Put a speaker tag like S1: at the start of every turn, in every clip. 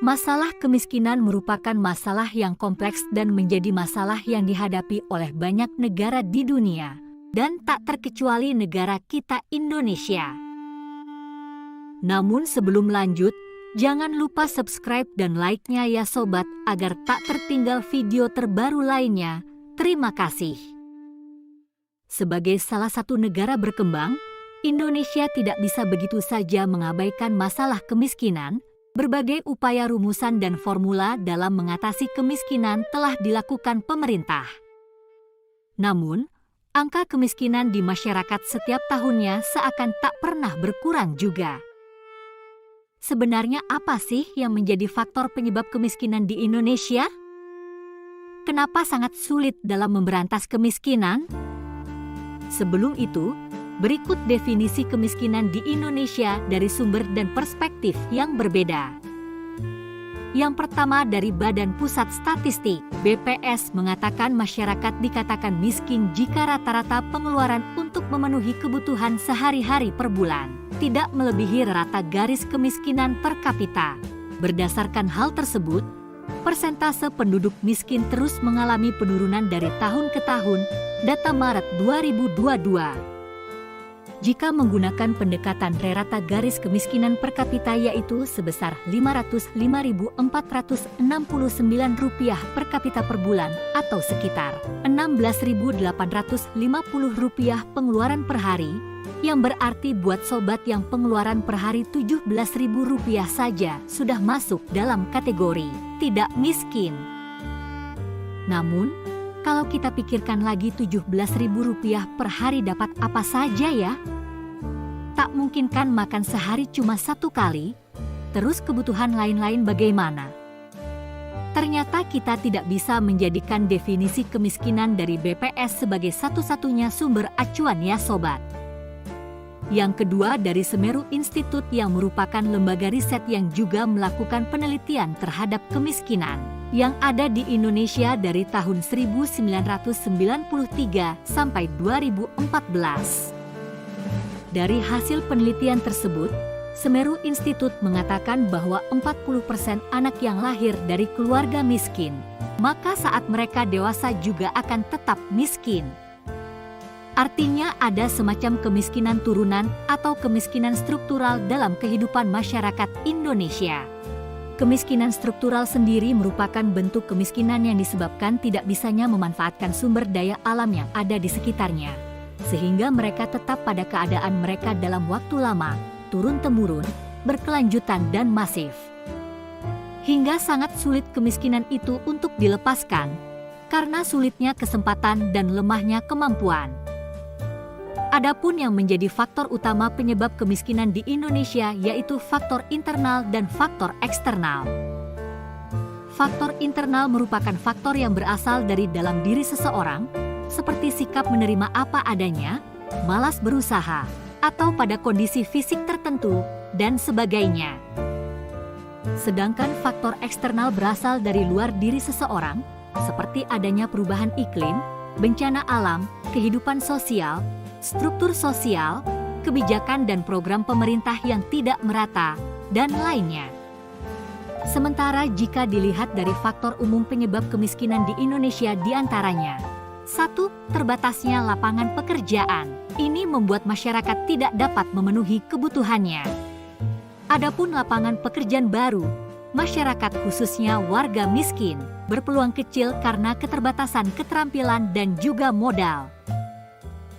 S1: Masalah kemiskinan merupakan masalah yang kompleks dan menjadi masalah yang dihadapi oleh banyak negara di dunia, dan tak terkecuali negara kita Indonesia. Namun sebelum lanjut, jangan lupa subscribe dan like-nya ya sobat agar tak tertinggal video terbaru lainnya. Terima kasih. Sebagai salah satu negara berkembang, Indonesia tidak bisa begitu saja mengabaikan masalah kemiskinan. Berbagai upaya rumusan dan formula dalam mengatasi kemiskinan telah dilakukan pemerintah. Namun, angka kemiskinan di masyarakat setiap tahunnya seakan tak pernah berkurang juga. Sebenarnya apa sih yang menjadi faktor penyebab kemiskinan di Indonesia? Kenapa sangat sulit dalam memberantas kemiskinan? Sebelum itu, berikut definisi kemiskinan di Indonesia dari sumber dan perspektif yang berbeda. Yang pertama dari Badan Pusat Statistik, BPS mengatakan masyarakat dikatakan miskin jika rata-rata pengeluaran untuk memenuhi kebutuhan sehari-hari per bulan tidak melebihi rata garis kemiskinan per kapita. Berdasarkan hal tersebut, persentase penduduk miskin terus mengalami penurunan dari tahun ke tahun, data Maret 2022. Jika menggunakan pendekatan rata garis kemiskinan per kapita yaitu sebesar Rp505.469 per kapita per bulan atau sekitar Rp16.850 pengeluaran per hari, yang berarti buat sobat yang pengeluaran per hari Rp17.000 saja sudah masuk dalam kategori tidak miskin. Namun, kalau kita pikirkan lagi Rp17.000 per hari dapat apa saja ya? Tak mungkin kan makan sehari cuma satu kali? Terus kebutuhan lain-lain bagaimana? Ternyata kita tidak bisa menjadikan definisi kemiskinan dari BPS sebagai satu-satunya sumber acuan ya sobat. Yang kedua dari Semeru Institute yang merupakan lembaga riset yang juga melakukan penelitian terhadap kemiskinan yang ada di Indonesia dari tahun 1993 sampai 2014. Dari hasil penelitian tersebut, Semeru Institute mengatakan bahwa 40% anak yang lahir dari keluarga miskin, maka saat mereka dewasa juga akan tetap miskin. Artinya ada semacam kemiskinan turunan atau kemiskinan struktural dalam kehidupan masyarakat Indonesia. Kemiskinan struktural sendiri merupakan bentuk kemiskinan yang disebabkan tidak bisanya memanfaatkan sumber daya alam yang ada di sekitarnya, sehingga mereka tetap pada keadaan mereka dalam waktu lama, turun-temurun, berkelanjutan dan masif. Hingga sangat sulit kemiskinan itu untuk dilepaskan, karena sulitnya kesempatan dan lemahnya kemampuan. Adapun yang menjadi faktor utama penyebab kemiskinan di Indonesia yaitu faktor internal dan faktor eksternal. Faktor internal merupakan faktor yang berasal dari dalam diri seseorang, seperti sikap menerima apa adanya, malas berusaha, atau pada kondisi fisik tertentu, dan sebagainya. Sedangkan faktor eksternal berasal dari luar diri seseorang, seperti adanya perubahan iklim, bencana alam, kehidupan sosial, struktur sosial, kebijakan dan program pemerintah yang tidak merata, dan lainnya. Sementara jika dilihat dari faktor umum penyebab kemiskinan di Indonesia diantaranya 1. Terbatasnya lapangan pekerjaan. Ini membuat masyarakat tidak dapat memenuhi kebutuhannya. Adapun lapangan pekerjaan baru, masyarakat khususnya warga miskin berpeluang kecil karena keterbatasan keterampilan dan juga modal.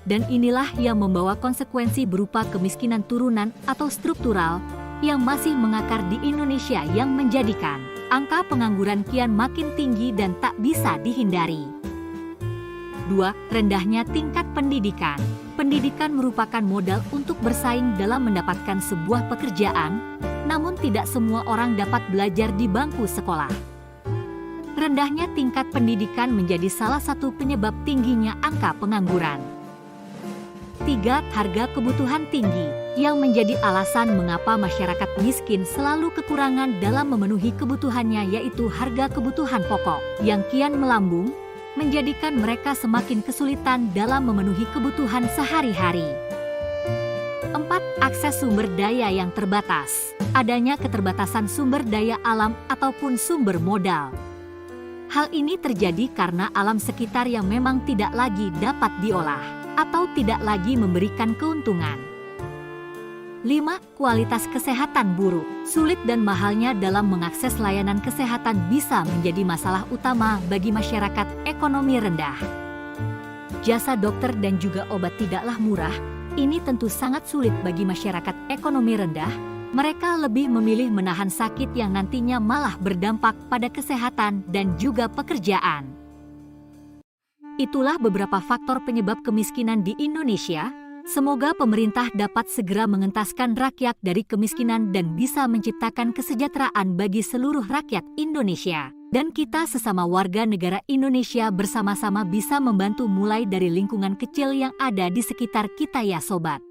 S1: Dan inilah yang membawa konsekuensi berupa kemiskinan turunan atau struktural yang masih mengakar di Indonesia yang menjadikan angka pengangguran kian makin tinggi dan tak bisa dihindari. 2. Rendahnya tingkat pendidikan. Pendidikan merupakan modal untuk bersaing dalam mendapatkan sebuah pekerjaan, namun tidak semua orang dapat belajar di bangku sekolah. Rendahnya tingkat pendidikan menjadi salah satu penyebab tingginya angka pengangguran. 3. Harga kebutuhan tinggi, yang menjadi alasan mengapa masyarakat miskin selalu kekurangan dalam memenuhi kebutuhannya yaitu harga kebutuhan pokok, yang kian melambung, menjadikan mereka semakin kesulitan dalam memenuhi kebutuhan sehari-hari. 4. akses sumber daya yang terbatas, adanya keterbatasan sumber daya alam ataupun sumber modal. Hal ini terjadi karena alam sekitar yang memang tidak lagi dapat diolah atau tidak lagi memberikan keuntungan. 5. Kualitas kesehatan buruk. Sulit dan mahalnya dalam mengakses layanan kesehatan bisa menjadi masalah utama bagi masyarakat ekonomi rendah. Jasa dokter dan juga obat tidaklah murah. Ini tentu sangat sulit bagi masyarakat ekonomi rendah. Mereka lebih memilih menahan sakit yang nantinya malah berdampak pada kesehatan dan juga pekerjaan. Itulah beberapa faktor penyebab kemiskinan di Indonesia. Semoga pemerintah dapat segera mengentaskan rakyat dari kemiskinan dan bisa menciptakan kesejahteraan bagi seluruh rakyat Indonesia. Dan kita sesama warga negara Indonesia bersama-sama bisa membantu mulai dari lingkungan kecil yang ada di sekitar kita ya sobat.